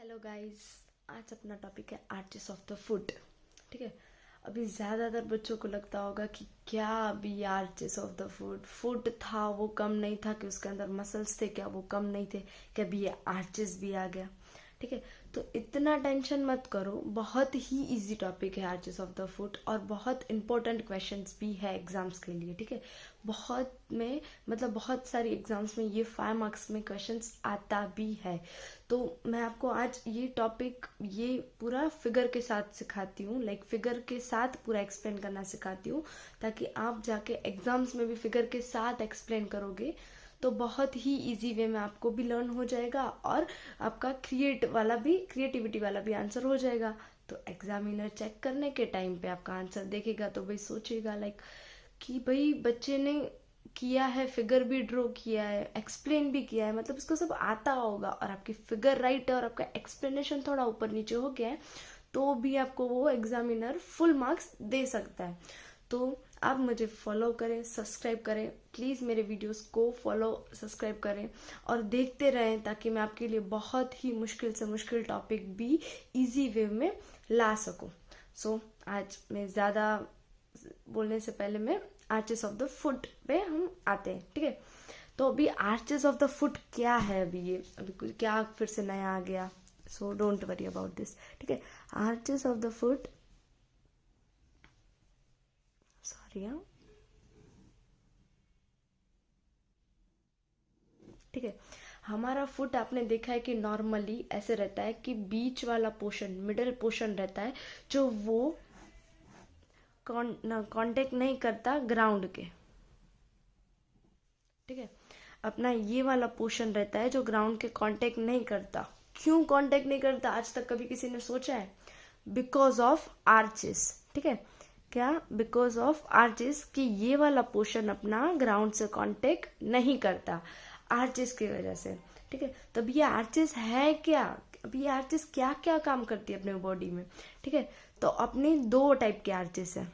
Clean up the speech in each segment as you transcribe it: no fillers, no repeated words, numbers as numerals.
Hello guys. आज अपना topic है आर्चेस ऑफ द फुट। ठीक है। अभी ज़्यादातर बच्चों को लगता होगा कि क्या अभी arches of the foot foot था वो कम नहीं था, कि उसके अंदर मसल्स थे क्या वो कम नहीं थे, कि अभी ये आर्चेस भी आ गया। ठीक है। तो इतना टेंशन मत करो, बहुत ही इजी टॉपिक है आर्चेस ऑफ द फुट, और बहुत इंपॉर्टेंट क्वेश्चंस भी है एग्जाम्स के लिए। ठीक है। बहुत में मतलब बहुत सारी एग्जाम्स में ये 5 मार्क्स में क्वेश्चंस आता भी है। तो मैं आपको आज ये टॉपिक ये पूरा फिगर के साथ सिखाती हूँ, लाइक फिगर के साथ पूरा एक्सप्लेन करना सिखाती हूँ, ताकि आप जाके एग्जाम्स में भी फिगर के साथ एक्सप्लेन करोगे तो बहुत ही इजी वे में आपको भी लर्न हो जाएगा, और आपका क्रिएटिविटी वाला भी आंसर हो जाएगा। तो एग्जामिनर चेक करने के टाइम पे आपका आंसर देखेगा तो भाई सोचेगा लाइक कि भाई बच्चे ने किया है, फिगर भी ड्रॉ किया है, एक्सप्लेन भी किया है, मतलब इसको सब आता होगा, और आपकी फिगर राइट है और आपका एक्सप्लेनेशन थोड़ा ऊपर नीचे हो गया है तो भी आपको वो एग्जामिनर फुल मार्क्स दे सकता है। तो आप मुझे फॉलो करें, सब्सक्राइब करें, प्लीज़ मेरे वीडियोस को फॉलो सब्सक्राइब करें और देखते रहें, ताकि मैं आपके लिए बहुत ही मुश्किल से मुश्किल टॉपिक भी इजी वे में ला सकूं। सो आज मैं ज़्यादा बोलने से पहले मैं आर्चेस ऑफ द फुट पे हम आते हैं। ठीक है। तो अभी आर्चेस ऑफ द फुट क्या है, अभी कुछ क्या फिर से नया आ गया, so don't worry about this. ठीक है। Arches of the foot, sorry हाँ, ठीक है। हमारा फुट आपने देखा है कि नॉर्मली ऐसे रहता है कि बीच वाला पोर्शन, मिडिल पोर्शन रहता है जो वो कांटेक्ट नहीं करता ग्राउंड के। ठीक है। अपना ये वाला पोर्शन रहता है जो ग्राउंड के कांटेक्ट नहीं करता। क्यों कांटेक्ट नहीं करता, आज तक कभी किसी ने सोचा है? Because of arches. ठीक है। क्या? बिकॉज ऑफ आर्चेस, कि ये वाला पोर्शन अपना ग्राउंड से कांटेक्ट नहीं करता आर्चेस की वजह से। ठीक है। तब ये आर्चेस है क्या, अब ये आर्चेस क्या क्या काम करती है अपने बॉडी में? ठीक है। तो अपने दो टाइप के आर्चेस है,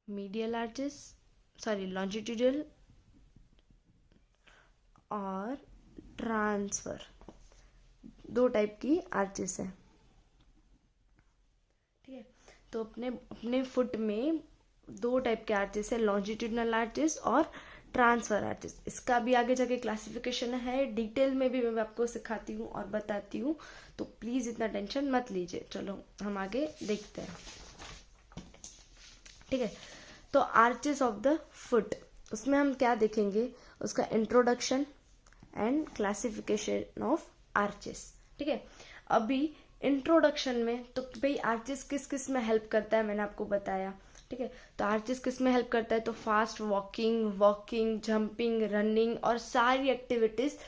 मीडियल आर्चेस, सॉरी लॉन्जिट्यूडल, और ट्रांसफर। दो टाइप की आर्चेस है। ठीक है। तो अपने अपने फुट में दो टाइप के आर्चेस है, लॉन्जिट्यूडनल आर्चेस और ट्रांसफर आर्चेस। इसका भी आगे जाके क्लासिफिकेशन है, डिटेल में भी मैं आपको सिखाती हूँ और बताती हूँ, तो प्लीज इतना टेंशन मत लीजिए। चलो हम आगे देखते हैं। ठीक है। तो आर्चेस ऑफ द फुट, उसमें हम क्या देखेंगे, उसका introduction and classification of arches. ठीक है। अभी इंट्रोडक्शन में तो भाई आर्चेस किस किस में हेल्प करता है मैंने आपको बताया। ठीक है। तो आर्चेस किस में हेल्प करता है, तो फास्ट वॉकिंग, जंपिंग, रनिंग और सारी एक्टिविटीज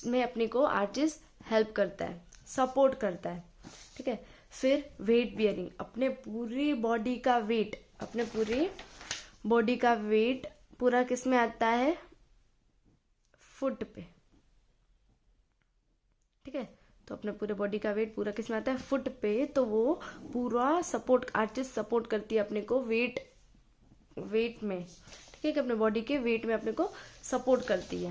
में अपने को आर्चेस हेल्प करता है, सपोर्ट करता है। ठीक है। फिर वेट बियरिंग, अपने पूरी बॉडी का वेट पूरा किस में आता है, फुट पे। ठीक है। तो अपने पूरे बॉडी का वेट पूरा किस में आता है, फुट पे। तो वो पूरा सपोर्ट, आर्चेस सपोर्ट करती है अपने को वेट में। ठीक है। कि अपने बॉडी के वेट में अपने को सपोर्ट करती है।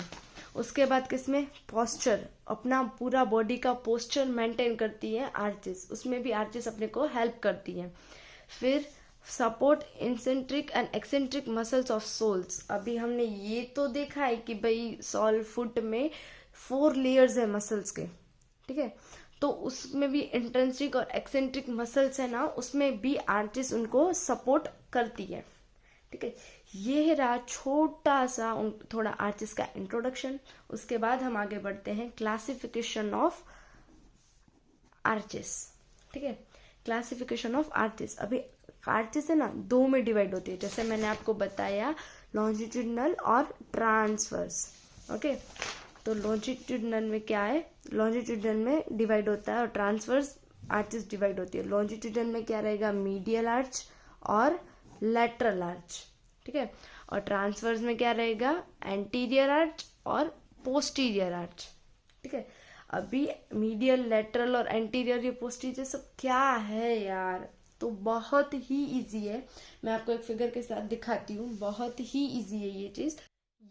उसके बाद किसमें, पोस्चर, अपना पूरा बॉडी का पोस्चर मेंटेन करती है आर्चेस, उसमें भी आर्चेस अपने को हेल्प करती है। फिर support concentric and eccentric muscles of soles. अभी हमने ये तो देखा है कि भाई सोल फुट में 4 लेयर्स है मसल्स के। ठीक है। तो उसमें भी इंट्रेंसिक और एक्सेंट्रिक मसल्स है ना, उसमें भी आर्चेस उनको सपोर्ट करती है। ठीक है। ये रहा छोटा सा थोड़ा आर्चेस का इंट्रोडक्शन। उसके बाद हम आगे बढ़ते हैं क्लासिफिकेशन ऑफ आर्चेस। ठीक है। क्लासिफिकेशन ऑफ आर्चेस, अभी आर्चेस है ना दो में डिवाइड होती है, जैसे मैंने आपको बताया, लॉन्जिट्यूडनल और ट्रांसवर्स। ओके। तो लॉन्जिट्यूडनल में क्या है, लॉन्जिट्यूडनल में डिवाइड होता है, और ट्रांसवर्स आर्चेस डिवाइड होती है। लॉन्जिट्यूडनल में क्या रहेगा, मीडियल आर्च और लेटरल आर्च। ठीक है। और ट्रांसवर्स में क्या रहेगा, एंटीरियर आर्च और पोस्टीरियर आर्च। ठीक है। अभी मीडियल, लेटरल और एंटीरियर, ये पोस्टीरियर सब क्या है यार, तो बहुत ही इजी है। मैं आपको एक फिगर के साथ दिखाती हूँ, बहुत ही इजी है ये चीज।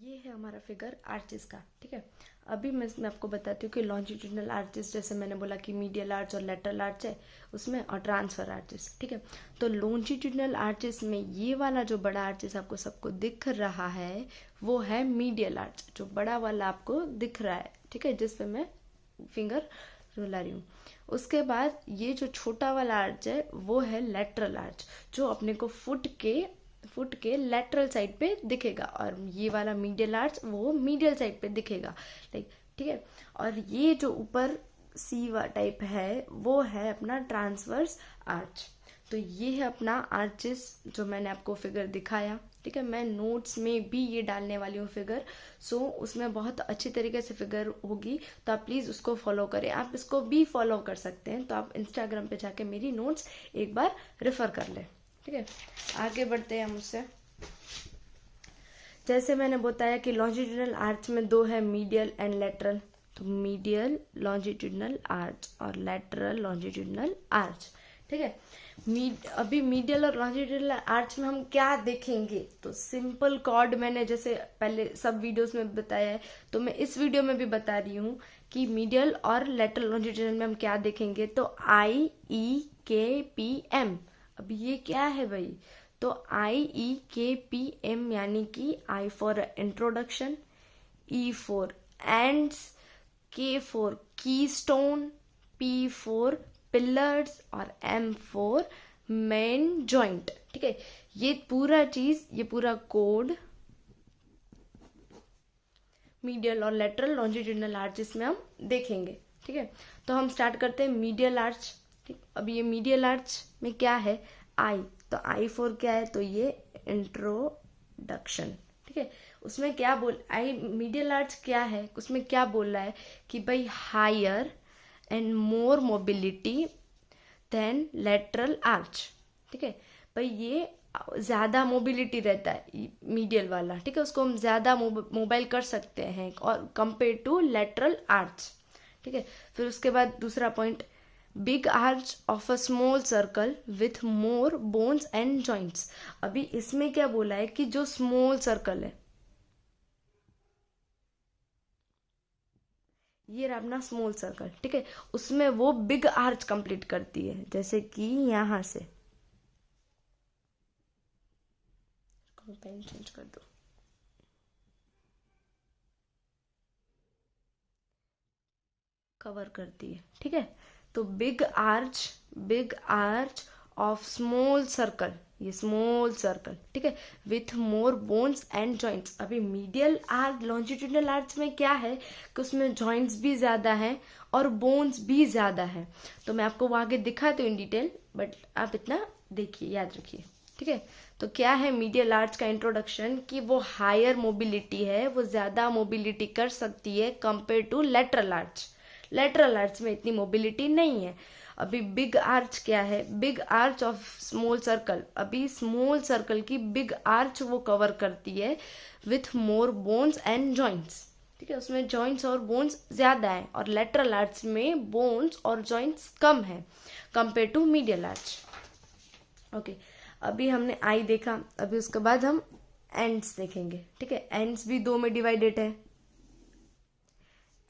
ये है हमारा फिगर आर्चेस का, ठीक है। अभी मैं इसमें आपको बताती हूँ कि लॉन्जिट्यूडनल आर्चेस, जैसे मैंने बोला कि मीडियल आर्च और लेटरल आर्च है उसमें, और ट्रांसफर आर्चेस, ठीक है। तो लॉन्जिट्यूडनल आर्चेस में ये वाला जो बड़ा आर्चेस आपको सबको दिख रहा है वो है मीडियल आर्च, जो बड़ा वाला आपको दिख रहा है, ठीक है, जिस पे मैं फिंगर रुला रही हूँ। उसके बाद ये जो छोटा वाला आर्च है वो है लेटरल आर्च, जो अपने को फुट के लेटरल साइड पे दिखेगा, और ये वाला मीडियल आर्च वो मीडियल साइड पे दिखेगा, लाइक, ठीक है। और ये जो ऊपर सीवा टाइप है वो है अपना ट्रांसवर्स आर्च। तो ये है अपना आर्चेस जो मैंने आपको फिगर दिखाया, ठीक है। मैं नोट्स में भी ये डालने वाली हूँ फिगर, सो उसमें बहुत अच्छी तरीके से फिगर होगी, तो आप प्लीज़ उसको फॉलो करें। आप इसको भी फॉलो कर सकते हैं, तो आप इंस्टाग्राम पे जाके मेरी नोट्स एक बार रेफर कर लें, ठीक है। आगे बढ़ते हैं हम उससे। जैसे मैंने बताया कि लॉन्जिट्यूडनल आर्च में दो है, मीडियल एंड लेटरल, तो मीडियल लॉन्जिट्यूडनल आर्च और लेटरल लॉन्जिट्यूडनल आर्च, ठीक है। अभी मीडियल और लॉन्जिट्यूडनल आर्च में हम क्या देखेंगे, तो सिंपल कॉर्ड मैंने जैसे पहले सब वीडियोस में बताया है, तो मैं इस वीडियो में भी बता रही हूँ कि मीडियल और लेटरल लॉन्जिट्यूडनल में हम क्या देखेंगे। तो IEKPM, अब ये क्या है भाई, तो IEKPM यानी कि I for introduction, E for ends, K for keystone, P for pillars और M फॉर मेन जॉइंट, ठीक है। ये पूरा कोड मीडियल और लेटरल लॉन्जिट्यूडनल आर्चेस में हम देखेंगे, ठीक है। तो हम स्टार्ट करते हैं मीडियल आर्च, ठीक। अब ये मीडियल आर्च में क्या है, I, तो I फॉर क्या है, तो ये इंट्रोडक्शन, ठीक है। उसमें क्या मीडियल आर्च क्या है, उसमें क्या बोल रहा है कि भाई higher and more mobility than lateral arch, ठीक है। भाई ये ज्यादा मोबिलिटी रहता है मीडियल वाला, ठीक है, उसको हम ज्यादा मोबाइल कर सकते हैं और कंपेयर टू लेटरल आर्च, ठीक है। फिर उसके बाद दूसरा point, big arch of a small circle with more bones and joints. अभी इसमें क्या बोला है कि जो स्मॉल सर्कल है, ये रहा अपना स्मॉल सर्कल, ठीक है, उसमें वो बिग आर्च कंप्लीट करती है, जैसे कि यहां से, पेन चेंज कर दो, कवर करती है, ठीक है। तो big arch of small circle, ये स्मॉल सर्कल, ठीक है, with more bones and joints. अभी मीडियल आर्च लॉन्जिट्यूडनल आर्च में क्या है कि उसमें जॉइंट्स भी ज्यादा हैं और बोन्स भी ज्यादा है, तो मैं आपको वो आगे दिखाती हूँ इन डिटेल, बट आप इतना देखिए, याद रखिए, ठीक है। तो क्या है मीडियल आर्च का इंट्रोडक्शन, कि वो हायर मोबिलिटी है, वो ज्यादा मोबिलिटी कर सकती है compare to lateral arch. Lateral arch में इतनी मोबिलिटी नहीं है। अभी बिग आर्च क्या है, big arch of small circle, अभी स्मॉल सर्कल की बिग आर्च वो कवर करती है with more bones and joints, ठीक है, उसमें जॉइंट्स और बोन्स ज्यादा है, और लेटरल आर्च में बोन्स और जॉइंट्स कम है compare to medial arch, okay. अभी हमने आई देखा, अभी उसके बाद हम एंड्स देखेंगे, ठीक है। एंड्स भी दो में डिवाइडेड है,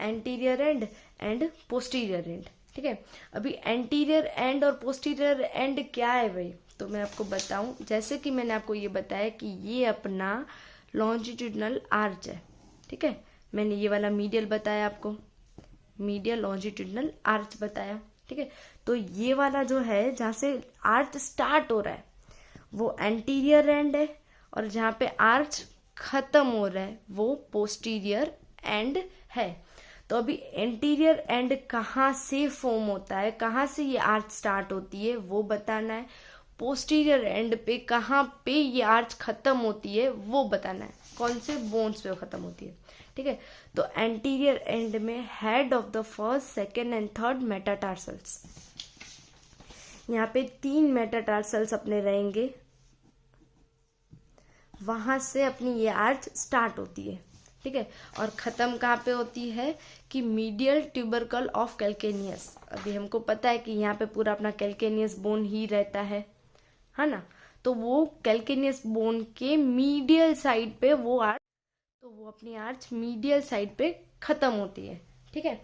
anterior and and posterior and, ठीक है। अभी एंटीरियर एंड और पोस्टीरियर एंड क्या है भाई, तो मैं आपको बताऊं, जैसे कि मैंने आपको ये बताया कि ये अपना लॉन्जिट्यूडनल आर्च है, ठीक है। मैंने ये वाला मीडियल बताया आपको, मीडियल लॉन्जिट्यूडनल आर्च बताया, ठीक है। तो ये वाला जो है जहां से आर्च स्टार्ट हो रहा है वो एंटीरियर एंड है, और जहां पे आर्च खत्म हो रहा है वो पोस्टीरियर एंड है। तो अभी एंटीरियर एंड कहाँ से फॉर्म होता है, कहाँ से ये आर्च स्टार्ट होती है वो बताना है, पोस्टीरियर एंड पे कहाँ पे ये आर्च खत्म होती है वो बताना है, कौन से बोन्स पे खत्म होती है, ठीक है। तो एंटीरियर एंड में head of the first, second and third metatarsals, यहाँ पे 3 मेटाटार्सल्स अपने रहेंगे, वहां से अपनी ये आर्च स्टार्ट होती है, ठीक है। और खत्म कहाँ पे होती है कि मीडियल ट्यूबरकल ऑफ कैल्केनियस। अभी हमको पता है कि यहाँ पे पूरा अपना कैल्केनियस बोन ही रहता है ना, तो वो कैल्केनियस बोन के मीडियल साइड पे वो आर्च, तो वो अपनी आर्च मीडियल साइड पे खत्म होती है। ठीक है,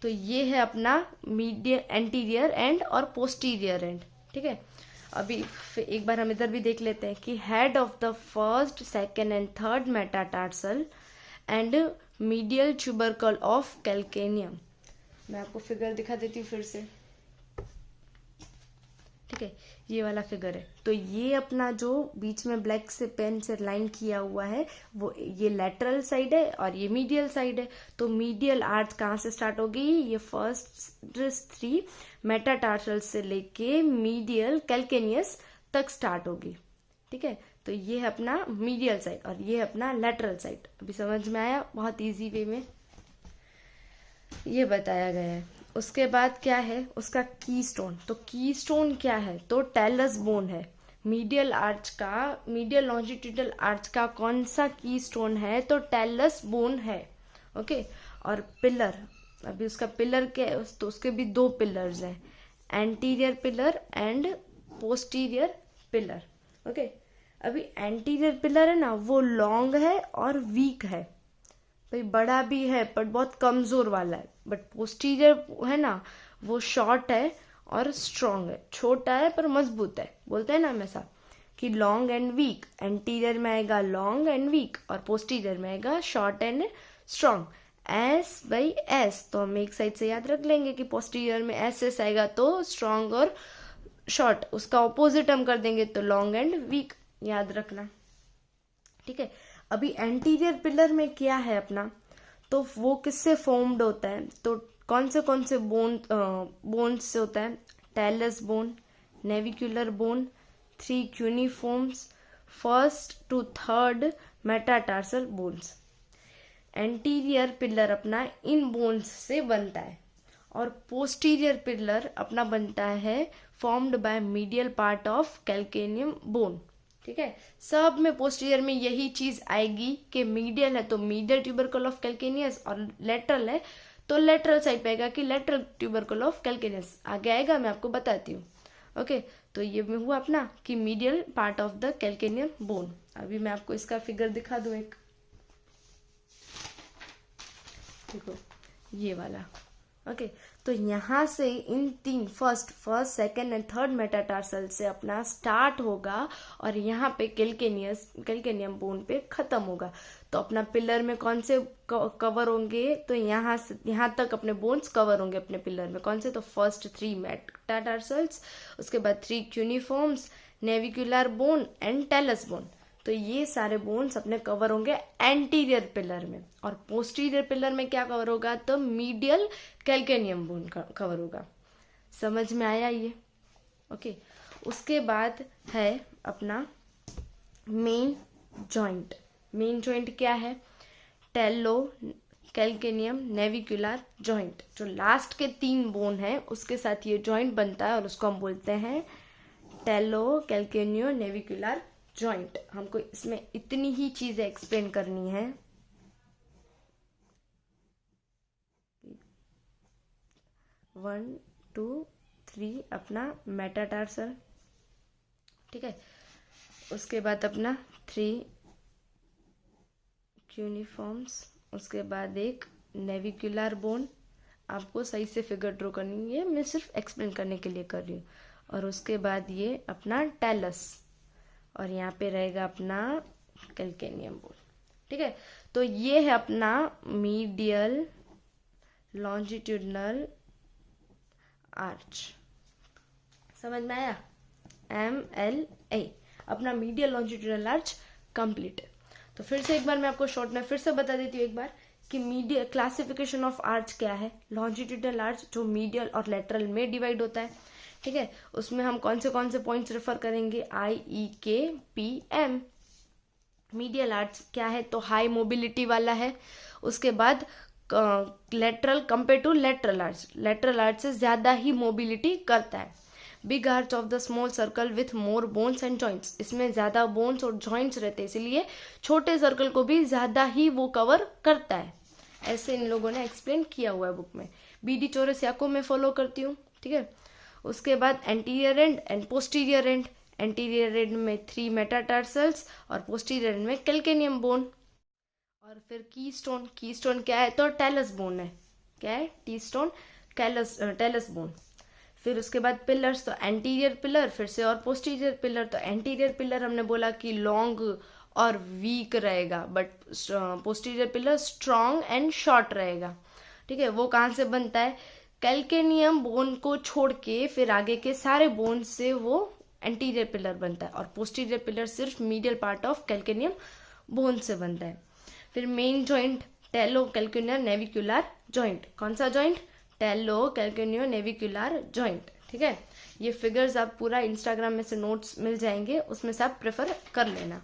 तो ये है अपना मीडियल एंटीरियर एंड और पोस्टीरियर एंड। ठीक है, अभी एक बार हम इधर भी देख लेते हैं कि head of the first, second and third metatarsal and medial tubercle of calcaneum. मैं आपको फिगर दिखा देती हूँ फिर से। ठीक है, ये वाला फिगर है। तो ये अपना जो बीच में ब्लैक से पेन से लाइन किया हुआ है वो ये लेटरल साइड है और ये मीडियल साइड है। तो मीडियल आर्च कहाँ से स्टार्ट होगी? ये फर्स्ट 3 मेटाटार्सल से लेके मीडियल कैल्केनियस तक स्टार्ट होगी। ठीक है, तो ये है अपना मीडियल साइड और ये है अपना लेटरल साइड। अभी समझ में आया? बहुत इजी वे में ये बताया गया है। उसके बाद क्या है उसका कीस्टोन। तो कीस्टोन क्या है? तो टेलस बोन है। मीडियल आर्च का, मीडियल लॉन्जिट्यूडल आर्च का कौन सा कीस्टोन है? तो टेलस बोन है। ओके, और पिलर, अभी उसका पिलर क्या है? तो उसके भी 2 पिलर्स हैं, anterior pillar and posterior pillar. Okay, अभी एंटीरियर पिलर है ना वो लॉन्ग है और वीक है, भाई बड़ा भी है बट बहुत कमजोर वाला है। बट पोस्टीरियर है ना वो शॉर्ट है और स्ट्रॉन्ग है, छोटा है पर मजबूत है। बोलते हैं ना हमेशा कि लॉन्ग एंड वीक, एंटीरियर में आएगा लॉन्ग एंड वीक और पोस्टीरियर में आएगा शॉर्ट एंड स्ट्रॉन्ग। S/S, तो हम एक साइड से याद रख लेंगे कि पोस्टीरियर में SS आएगा तो स्ट्रॉन्ग और शॉर्ट, उसका ऑपोजिट हम कर देंगे तो लॉन्ग एंड वीक, याद रखना। ठीक है, अभी एंटीरियर पिलर में क्या है अपना? तो वो किससे फॉर्म्ड होता है? तो कौन से बोन्स से होता है? Talus bone, navicular bone, 3 cuneiforms, first to third metatarsal bones. Anterior pillar अपना इन बोन्स से बनता है और पोस्टीरियर पिलर अपना बनता है formed by medial part of calcaneum bone. ठीक है, सब में पोस्टीरियर में यही चीज आएगी कि मीडियल है तो मीडियल ट्यूबरकल ऑफ कैल्केनियस और लेटरल है तो लेटरल साइड पे आएगा कि लेटरल ट्यूबरकल ऑफ कैल्केनियस। आगे आएगा, मैं आपको बताती हूँ। ओके, तो ये हुआ अपना कि medial part of the calcaneum bone. अभी मैं आपको इसका फिगर दिखा दूं एक, देखो ये वाला। ओके, तो यहाँ से इन 3 first second and third metatarsal से अपना स्टार्ट होगा और यहाँ पे कैल्केनियम बोन पे खत्म होगा। तो अपना पिलर में कौन से कवर होंगे? तो यहाँ से यहाँ तक अपने बोन्स कवर होंगे अपने पिलर में। कौन से? तो फर्स्ट 3 मेटाटार्सल्स, उसके बाद 3 cuneiforms, navicular bone and talus bone. तो ये सारे बोन्स अपने कवर होंगे एंटीरियर पिलर में। और पोस्टीरियर पिलर में क्या कवर होगा? तो मीडियल कैल्केनियम बोन कवर होगा। समझ में आया ये? ओके, उसके बाद है अपना मेन जॉइंट। मेन जॉइंट क्या है? टेलो कैल्केनियम नेविकुलर जॉइंट। जो लास्ट के 3 बोन है उसके साथ ये जॉइंट बनता है और उसको हम बोलते हैं टेलो कैल्केनियो नेविकुलर जॉइंट। हमको इसमें इतनी ही चीजें एक्सप्लेन करनी है। 1 2 3 अपना मेटाटार्सल। ठीक है, उसके बाद अपना 3 क्यूनिफॉर्म्स, उसके बाद एक नेविकुलर बोन। आपको सही से फिगर ड्रॉ करनी है, मैं सिर्फ एक्सप्लेन करने के लिए कर रही हूँ। और उसके बाद ये अपना टेलस और यहाँ पे रहेगा अपना कैल्केनियम बोन। ठीक है, तो ये है अपना मीडियल लॉन्जिट्यूडनल आर्च। समझ में आया? MLA अपना मीडियल लॉन्जिट्यूडनल आर्च कंप्लीट है। तो फिर से एक बार मैं आपको शॉर्ट में फिर से बता देती हूँ एक बार कि मीडियल क्लासिफिकेशन ऑफ आर्च क्या है। लॉन्जिट्यूडनल आर्च जो मीडियल और लेटरल में डिवाइड होता है। ठीक है, उसमें हम कौन से पॉइंट्स रेफर करेंगे? IEKPM। मीडियल आर्च क्या है? तो हाई मोबिलिटी वाला है। उसके बाद lateral compare to lateral arch से ज्यादा ही मोबिलिटी करता है। Big arch of the small circle with more bones and joints, इसमें ज्यादा बोन्स और जॉइंट्स रहते हैं इसलिए छोटे सर्कल को भी ज्यादा ही वो कवर करता है। ऐसे इन लोगों ने एक्सप्लेन किया हुआ है बुक में। BD चौरसिया को मैं फॉलो करती हूँ। ठीक है, उसके बाद anterior and and posterior and. Anterior and में 3 मेटाटार्सल्स और पोस्टीरियर एंड में कैल्केनियम बोन। और फिर कीस्टोन, कीस्टोन क्या है तो टेलस बोन है, क्या है कीस्टोन, टेलस बोन। फिर उसके बाद पिलर्स, तो एंटीरियर पिलर फिर से और पोस्टीरियर पिलर। तो एंटीरियर पिलर हमने बोला कि लॉन्ग और वीक रहेगा, but posterior pillar strong and short रहेगा। ठीक है, वो कहाँ से बनता है, कैल्केनियम बोन को छोड़ के फिर आगे के सारे बोन से वो एंटीरियर पिलर बनता है, और पोस्टीरियर पिलर सिर्फ medial part of calcaneum bone से बनता है। फिर मेन जॉइंट टेलो कैल्केनियो नेविकुलर जॉइंट, कौन सा जॉइंट, टेलो कैल्केनियो नेविकुलर जॉइंट। ठीक है, ये फिगर्स आप पूरा इंस्टाग्राम में से नोट्स मिल जाएंगे, उसमें से आप प्रेफर कर लेना।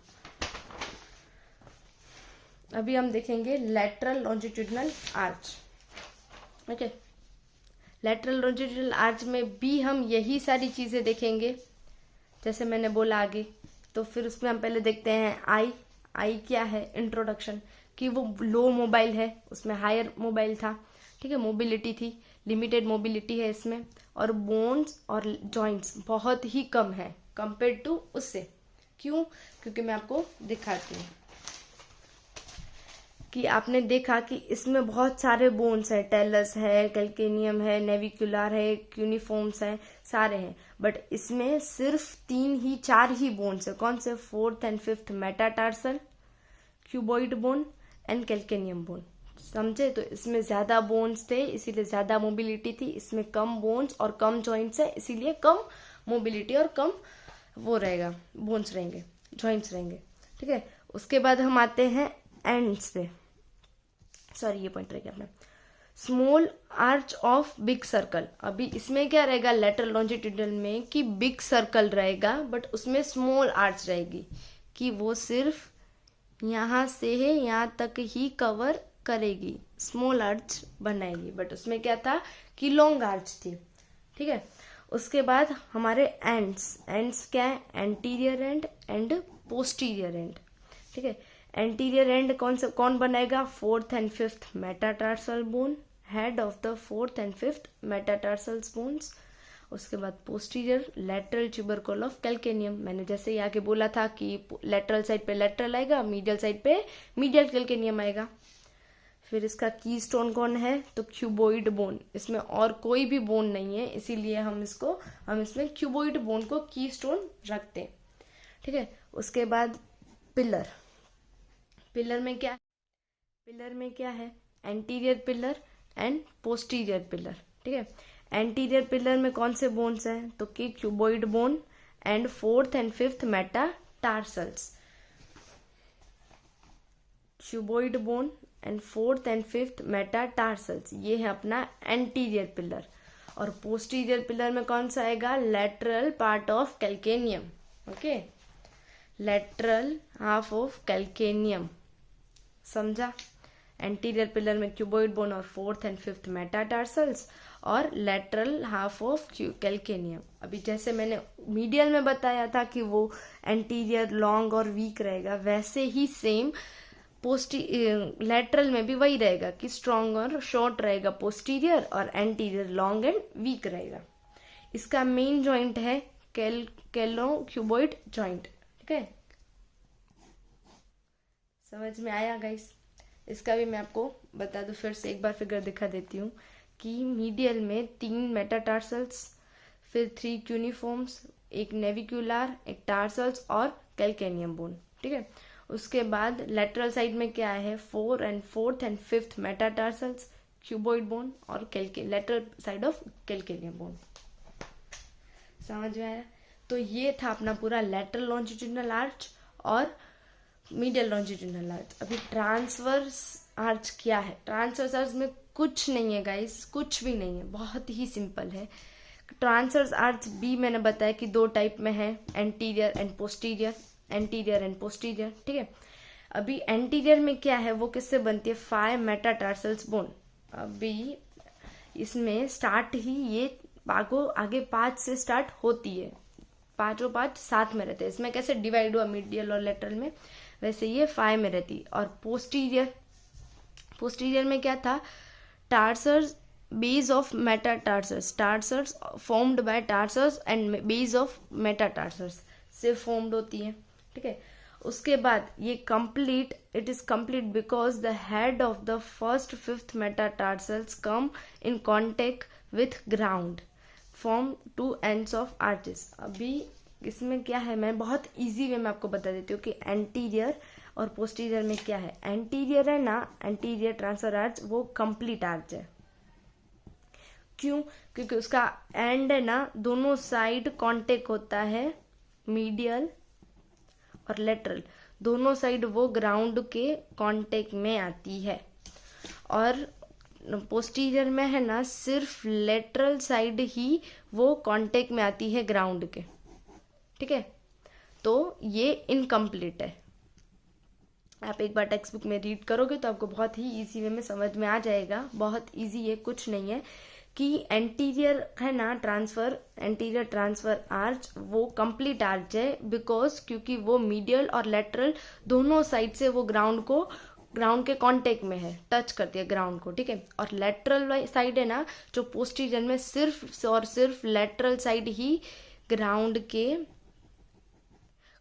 अभी हम देखेंगे lateral longitudinal arch. Okay, lateral longitudinal arch में भी हम यही सारी चीजें देखेंगे जैसे मैंने बोला आगे। तो फिर उसमें हम पहले देखते हैं आई। आई क्या है, इंट्रोडक्शन, कि वो लो मोबाइल है, उसमें हायर मोबाइल था। ठीक है, मोबिलिटी थी, लिमिटेड मोबिलिटी है इसमें, और बोन्स और जॉइंट्स बहुत ही कम है कंपेयर टू उससे। क्यों, क्योंकि मैं आपको दिखाती हूँ कि आपने देखा कि इसमें बहुत सारे बोन्स है, टेलस है, कैल्केनियम है, नेविकुलर है, क्यूनिफॉर्म्स है, सारे हैं, बट इसमें सिर्फ 4 ही बोन्स है। कौन से, 4th and 5th metatarsal, cuboid bone and calcaneum bone. समझे, तो इसमें ज्यादा बोन्स थे इसीलिए ज्यादा मोबिलिटी थी, इसमें कम बोन्स और कम जॉइंट्स है इसीलिए कम मोबिलिटी और कम वो रहेगा, बोन्स रहेंगे, जॉइंट्स रहेंगे। ठीक है, उसके बाद हम आते हैं एंड्स पे, सॉरी ये पॉइंट रहेगा अपना, small arch of big circle. अभी इसमें क्या रहेगा लेटरल लॉन्जिट्यूडिनल में कि बिग सर्कल रहेगा, बट उसमें स्मॉल आर्च रहेगी कि वो सिर्फ यहाँ से है यहाँ तक ही कवर करेगी, स्मॉल आर्च बनाएगी, बट उसमें क्या था कि लॉन्ग आर्च थी। ठीक है, उसके बाद हमारे एंड्स, एंड्स क्या है, anterior and and posterior and. ठीक है, एंटीरियर एंड कौन बनाएगा, 4th and 5th metatarsal bone, head of the 4th and 5th metatarsal bones. उसके बाद posterior lateral tubercle of calcaneum, मैंने जैसे ही आगे बोला था कि लेटरल साइड पे लेटरल आएगा, मीडियल साइड पे मीडियल कैल्केनियम आएगा। फिर इसका कीस्टोन कौन है, तो क्यूबॉइड बोन, इसमें और कोई भी बोन नहीं है इसीलिए हम इसमें क्यूबॉइड बोन को कीस्टोन रखते हैं। ठीक है, उसके बाद पिलर, पिलर में क्या है, anterior pillar and posterior pillar. ठीक है, एंटीरियर पिलर में कौन से बोन्स हैं, तो कि cuboid bone and 4th and 5th metatarsals, cuboid bone and 4th and 5th metatarsals, ये है अपना एंटीरियर पिलर। और पोस्टीरियर पिलर में कौन सा आएगा, lateral part of calcaneum. Okay, lateral half of calcaneum, समझा। एंटीरियर पिलर में क्यूबॉइड बोन और 4th and 5th मेटाटार्सल्स, और लेटरल हाफ ऑफ कैल्केनियम। अभी जैसे मैंने मीडियल में बताया था कि वो एंटीरियर लॉन्ग और वीक रहेगा, वैसे ही सेम लेटरल में भी वही रहेगा कि स्ट्रॉन्ग और शॉर्ट रहेगा पोस्टीरियर, और एंटीरियर लॉन्ग एंड वीक रहेगा। इसका मेन जॉइंट है कैलो क्यूबॉइड जॉइंट। ठीक है, समझ में आया गाइस। इसका भी मैं आपको बता दूं, फिर से एक बार फिगर दिखा देती हूँ कि मीडियल में 3 मेटाटार्सल्स, फिर 3 क्यूनिफॉर्म्स, एक नेविकुलर, एक टार्सल्स और कैल्केनियम बोन। ठीक है, उसके बाद लेटरल साइड में क्या है, 4th and 5th metatarsals, cuboid bone और lateral side of calcaneum bone. समझ में आया। तो ये था अपना पूरा लेटरल लॉन्जिट्यूडिनल आर्च और मीडियल लॉन्जिट्यूडिनल आर्च। अभी ट्रांसवर्स आर्च क्या है, ट्रांसवर्स आर्च में कुछ नहीं है गाइस, कुछ भी नहीं है, बहुत ही सिंपल है। ट्रांसवर्स आर्च भी मैंने बताया कि 2 टाइप में है, anterior and posterior, anterior and posterior. ठीक है, अभी एंटीरियर में क्या है, वो किससे बनती है, 5 मेटाटार्सल्स बोन। अभी इसमें स्टार्ट ही ये आगे 5 से स्टार्ट होती है, 5 साथ में रहते हैं। इसमें कैसे डिवाइड हुआ मीडियल और लेटरल में, वैसे ये 5 में रहती। और पोस्टीरियर में क्या था, tarsals base of metatarsals, tarsals formed by tarsals and base of metatarsals से फॉर्म्ड होती है। ठीक है, उसके बाद ये complete, it is complete because the head of the first fifth metatarsals come in contact with ground, form two ends of arches. अभी इसमें क्या है, मैं बहुत इजी वे में आपको बता देती हूँ कि एंटीरियर और पोस्टीरियर में क्या है। एंटीरियर है ना, एंटीरियर ट्रांसफर आर्च वो कंप्लीट आर्च है। क्यों? क्योंकि उसका एंड है ना, दोनों साइड कांटेक्ट होता है, मीडियल और लेटरल दोनों साइड वो ग्राउंड के कांटेक्ट में आती है। और पोस्टीरियर में है ना, सिर्फ लेटरल साइड ही वो कांटेक्ट में आती है ग्राउंड के, ठीक है। तो ये इनकम्प्लीट है। आप एक बार टेक्स्ट बुक में रीड करोगे तो आपको बहुत ही इजी वे में समझ में आ जाएगा, बहुत इजी है, कुछ नहीं है कि एंटीरियर है ना ट्रांसफर, एंटीरियर ट्रांसफर आर्च वो कंप्लीट आर्च है बिकॉज क्योंकि वो मीडियल और लेटरल दोनों साइड से वो ग्राउंड के कांटेक्ट में है, टच करती है ग्राउंड को, ठीक है। और लेटरल साइड है ना, जो पोस्टीरियर में सिर्फ और सिर्फ लेटरल साइड ही ग्राउंड के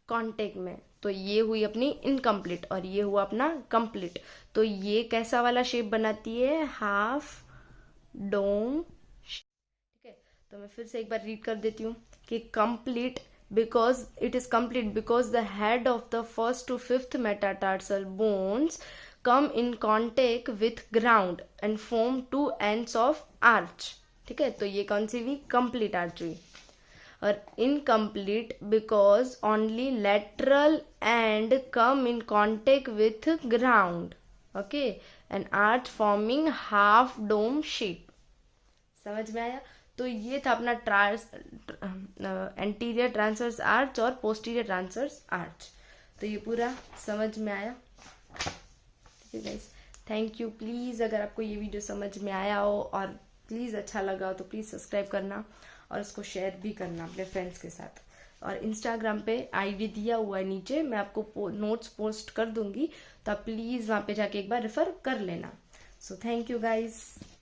कांटेक्ट में, तो ये हुई अपनी इनकम्प्लीट और ये हुआ अपना कंप्लीट। तो ये कैसा वाला शेप बनाती है, हाफ डोम, ठीक है। तो मैं फिर से एक बार रीड कर देती हूँ कि complete because it is complete because the head of the first to fifth metatarsal bones come in contact with ground and form two ends of arch, ठीक है। तो ये कौन सी हुई, कंप्लीट आर्च हुई। और incomplete because only lateral end come in contact with ground, okay, and arch forming half dome shape. समझ में आया? तो ये था अपना एंटीरियर ट्रांसवर्स आर्च और पोस्टीरियर ट्रांसवर्स आर्च। तो ये पूरा समझ में आया, ठीक है गाइस। Thank you. प्लीज़ अगर आपको ये वीडियो समझ में आया हो और प्लीज़ अच्छा लगा हो तो प्लीज़ सब्सक्राइब करना और इसको शेयर भी करना अपने फ्रेंड्स के साथ। और इंस्टाग्राम पे आईडी दिया हुआ है नीचे, मैं आपको नोट्स पोस्ट कर दूंगी, तो आप प्लीज़ वहाँ पे जाके एक बार रेफर कर लेना। So thank you guys.